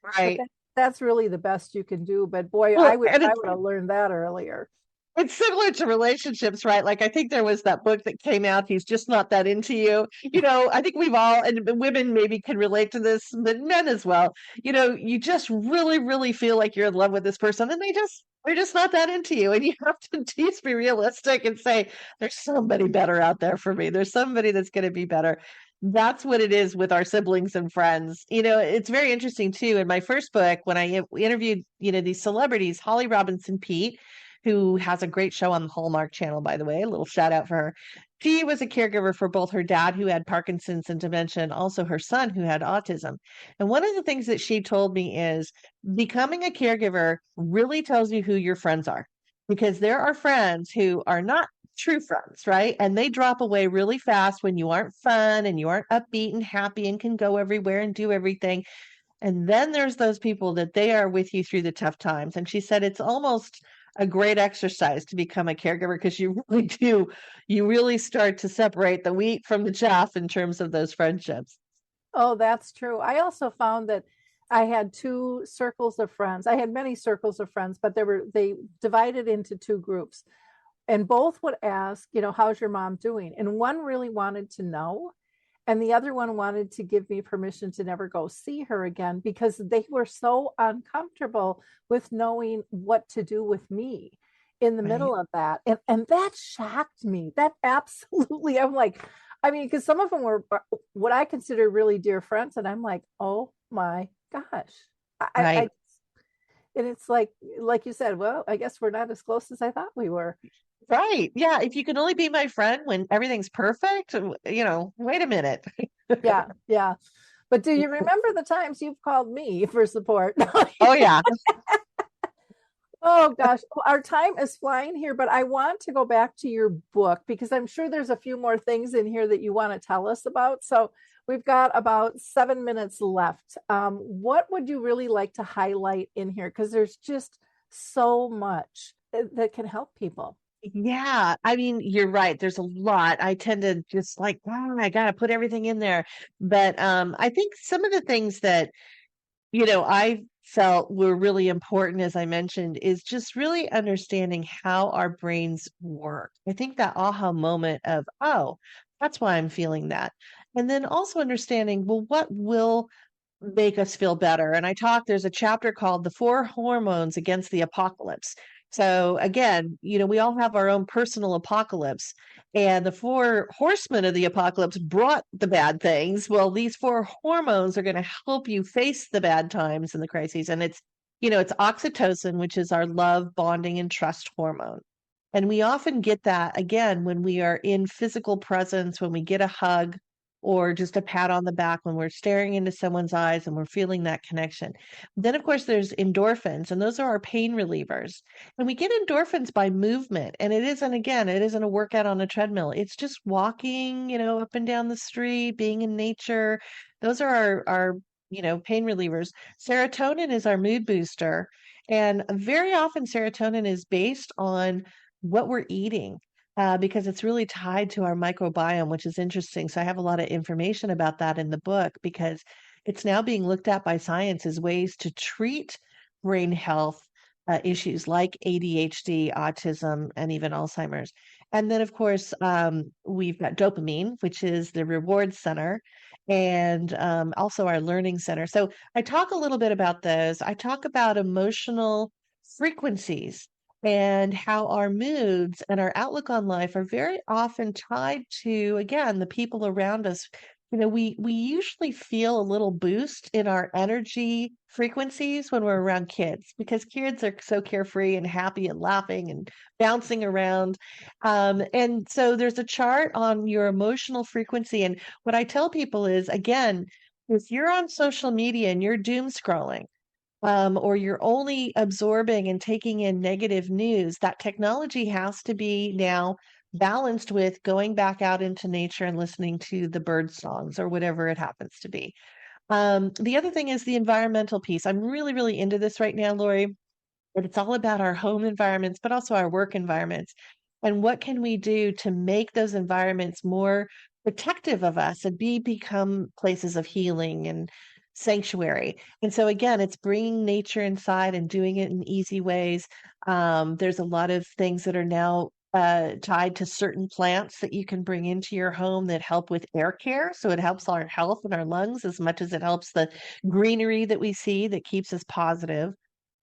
But Right. that's really the best you can do. But boy, Well, I wish and I would have learned that earlier. it's similar to relationships, right? Like I think there was that book that came out, He's Just Not That Into You. I think we've all, and women maybe can relate to this, but men as well. You just really, really feel like you're in love with this person and they're just not that into you. And you have to just be realistic and say, there's somebody better out there for me. There's somebody that's going to be better. That's what it is with our siblings and friends. It's very interesting too. In my first book, when I interviewed, these celebrities, Holly Robinson Pete, who has a great show on the Hallmark Channel, by the way. A little shout out for her. She was a caregiver for both her dad, who had Parkinson's and dementia, and also her son, who had autism. And one of the things that she told me is becoming a caregiver really tells you who your friends are, because there are friends who are not true friends, right? And they drop away really fast when you aren't fun and you aren't upbeat and happy and can go everywhere and do everything. And then there's those people that they are with you through the tough times. And she said it's almost a great exercise to become a caregiver because you really start to separate the wheat from the chaff in terms of those friendships. Oh, that's true. I also found that I had two circles of friends. I had many circles of friends, but they divided into two groups. And both would ask, how's your mom doing? And one really wanted to know. And the other one wanted to give me permission to never go see her again because they were so uncomfortable with knowing what to do with me in the Right. middle of that. And that shocked me. That absolutely, I'm like, I mean, because some of them were what I consider really dear friends. And I'm like, oh my gosh. I Right. and it's like you said, well, I guess we're not as close as I thought we were. Right. Yeah. If you can only be my friend when everything's perfect, wait a minute. Yeah, yeah. But do you remember the times you've called me for support? Oh, yeah. Oh gosh, our time is flying here, but I want to go back to your book because I'm sure there's a few more things in here that you want to tell us about. So we've got about 7 minutes left. What would you really like to highlight in here? Because there's just so much that can help people. Yeah. I mean, you're right. There's a lot. I tend to just like, oh, I got to put everything in there. But I think some of the things that I felt were really important, as I mentioned, is just really understanding how our brains work. I think that aha moment of, oh, that's why I'm feeling that. And then also understanding, well, what will make us feel better? And there's a chapter called The Four Hormones Against the Apocalypse. So again, we all have our own personal apocalypse, and the four horsemen of the apocalypse brought the bad things. Well, these four hormones are going to help you face the bad times and the crises. And it's oxytocin, which is our love, bonding, and trust hormone. And we often get that again when we are in physical presence, when we get a hug or just a pat on the back, when we're staring into someone's eyes and we're feeling that connection. Then, of course, there's endorphins, and those are our pain relievers. And we get endorphins by movement. And it isn't a workout on a treadmill. It's just walking, up and down the street, being in nature. Those are our pain relievers. Serotonin is our mood booster. And very often, serotonin is based on what we're eating. Because it's really tied to our microbiome, which is interesting. So I have a lot of information about that in the book because it's now being looked at by science as ways to treat brain health issues like ADHD, autism, and even Alzheimer's. And then, of course, we've got dopamine, which is the reward center, and also our learning center. So I talk a little bit about those. I talk about emotional frequencies and how our moods and our outlook on life are very often tied to, again, the people around us. We usually feel a little boost in our energy frequencies when we're around kids because kids are so carefree and happy and laughing and bouncing around. And so there's a chart on your emotional frequency. And what I tell people is, again, if you're on social media and you're doom scrolling, or you're only absorbing and taking in negative news, that technology has to be now balanced with going back out into nature and listening to the bird songs or whatever it happens to be. The other thing is the environmental piece. I'm really, really into this right now, Lori. But it's all about our home environments, but also our work environments. And what can we do to make those environments more protective of us and become places of healing and sanctuary? And so, again, it's bringing nature inside and doing it in easy ways. There's a lot of things that are now tied to certain plants that you can bring into your home that help with air care. So it helps our health and our lungs as much as it helps the greenery that we see that keeps us positive.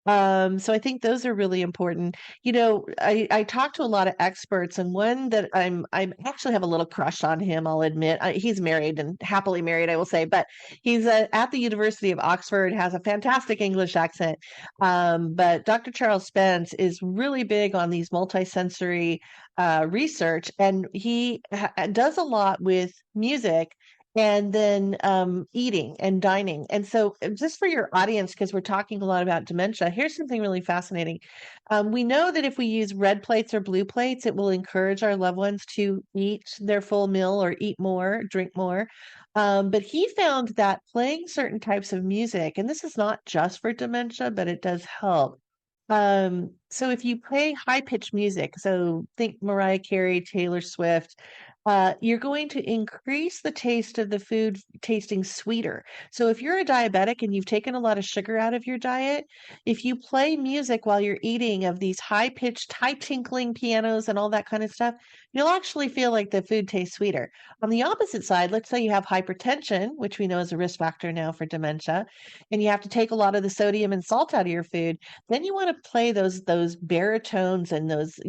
So I think those are really important. I talk to a lot of experts, and one that I actually have a little crush on him, I'll admit. He's married and happily married, I will say, but he's at the University of Oxford, has a fantastic English accent. But Dr. Charles Spence is really big on these multisensory research, and he does a lot with music and then eating and dining. And so, just for your audience, because we're talking a lot about dementia, here's something really fascinating. We know that if we use red plates or blue plates, it will encourage our loved ones to eat their full meal or eat more, drink more. But he found that playing certain types of music, and this is not just for dementia, but it does help. So if you play high pitched music, so think Mariah Carey, Taylor Swift, you're going to increase the taste of the food tasting sweeter. So if you're a diabetic and you've taken a lot of sugar out of your diet, if you play music while you're eating of these high pitched, high tinkling pianos and all that kind of stuff, you'll actually feel like the food tastes sweeter. On the opposite side, let's say you have hypertension, which we know is a risk factor now for dementia, and you have to take a lot of the sodium and salt out of your food. Then you want to play those baritones and those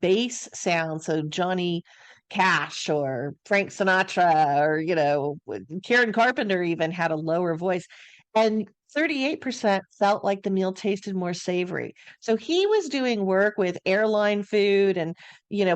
bass sounds. So Johnny Cash or Frank Sinatra or Karen Carpenter even had a lower voice, and 38% felt like the meal tasted more savory. So he was doing work with airline food and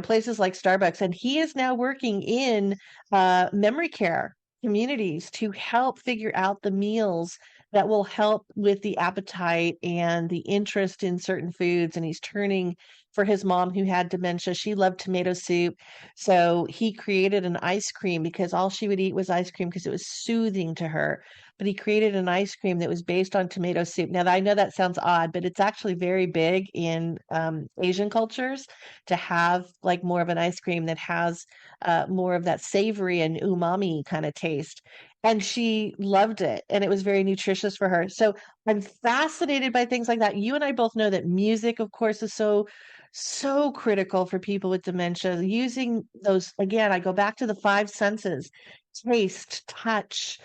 places like Starbucks, and he is now working in memory care communities to help figure out the meals that will help with the appetite and the interest in certain foods. And he's turning for his mom who had dementia. She loved tomato soup. So he created an ice cream because all she would eat was ice cream because it was soothing to her. But he created an ice cream that was based on tomato soup. Now, I know that sounds odd, but it's actually very big in Asian cultures to have like more of an ice cream that has more of that savory and umami kind of taste. And she loved it, and it was very nutritious for her. So I'm fascinated by things like that. You and I both know that music, of course, is so critical for people with dementia. Using those, again, I go back to the five senses taste, touch,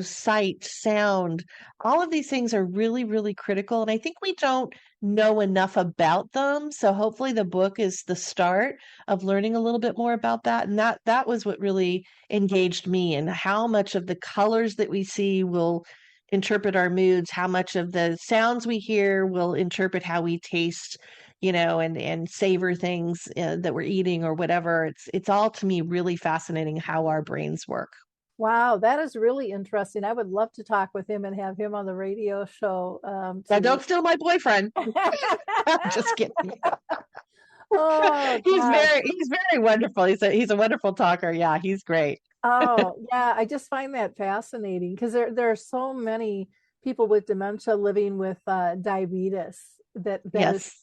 sight, sound, all of these things are really, really critical. And I think we don't know enough about them. So hopefully the book is the start of learning a little bit more about that. And that was what really engaged me, and how much of the colors that we see will interpret our moods, how much of the sounds we hear will interpret how we taste, and savor things that we're eating or whatever. It's all, to me, really fascinating how our brains work. Wow, that is really interesting. I would love to talk with him and have him on the radio show. Now, don't steal my boyfriend. I'm just kidding. Oh, He's very wonderful. He's a wonderful talker. Yeah, he's great. Oh, yeah. I just find that fascinating because there are so many people with dementia living with diabetes that Yes. is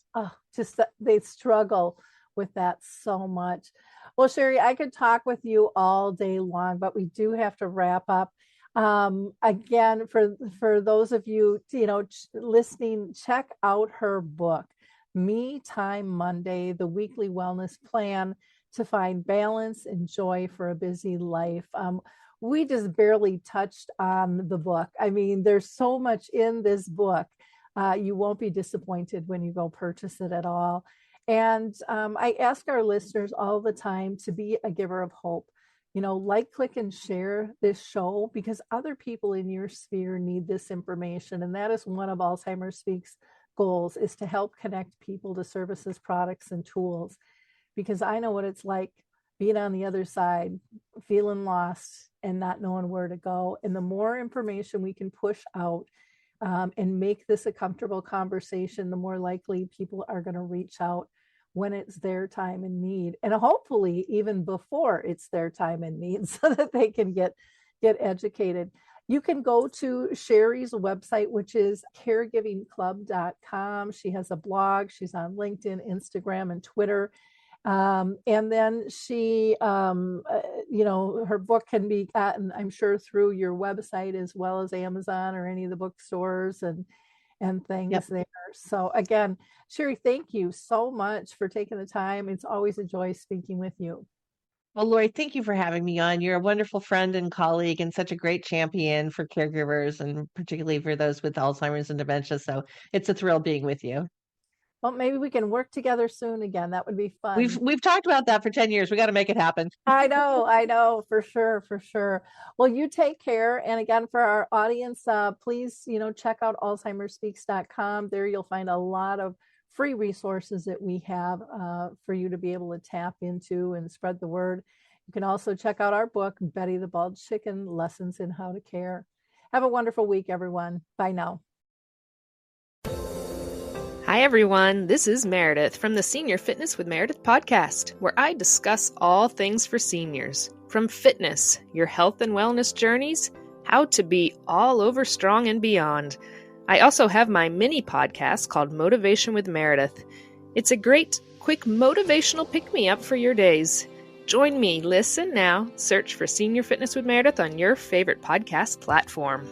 just that they struggle with that so much. Well, Sherri, I could talk with you all day long, but we do have to wrap up. Again, for those of you, listening, check out her book, Me Time Monday, the weekly wellness plan to find balance and joy for a busy life. We just barely touched on the book. I mean, there's so much in this book. You won't be disappointed when you go purchase it at all. And I ask our listeners all the time to be a giver of hope. Like, click, and share this show because other people in your sphere need this information. And that is one of Alzheimer Speaks' goals, is to help connect people to services, products, and tools. Because I know what it's like being on the other side, feeling lost and not knowing where to go. And the more information we can push out and make this a comfortable conversation, the more likely people are going to reach out when it's their time and need. And hopefully even before it's their time and need, so that they can get educated. You can go to Sherri's website, which is caregivingclub.com. She has a blog. She's on LinkedIn, Instagram, and Twitter. And then she, her book can be gotten, I'm sure, through your website as well as Amazon or any of the bookstores and things there. So again, Sherri, thank you so much for taking the time. It's always a joy speaking with you. Well, Lori, thank you for having me on. You're a wonderful friend and colleague and such a great champion for caregivers, and particularly for those with Alzheimer's and dementia. So it's a thrill being with you. Well, maybe we can work together soon again. That would be fun. We've talked about that for 10 years. We got to make it happen. I know, for sure. Well, you take care. And again, for our audience, please, check out alzheimerspeaks.com. There you'll find a lot of free resources that we have for you to be able to tap into and spread the word. You can also check out our book, Betty the Bald Chicken, Lessons in How to Care. Have a wonderful week, everyone. Bye now. Hi, everyone. This is Meredith from the Senior Fitness with Meredith podcast, where I discuss all things for seniors, from fitness, your health and wellness journeys, how to be all over strong and beyond. I also have my mini podcast called Motivation with Meredith. It's a great, quick motivational pick-me-up for your days. Join me, listen now, search for Senior Fitness with Meredith on your favorite podcast platform.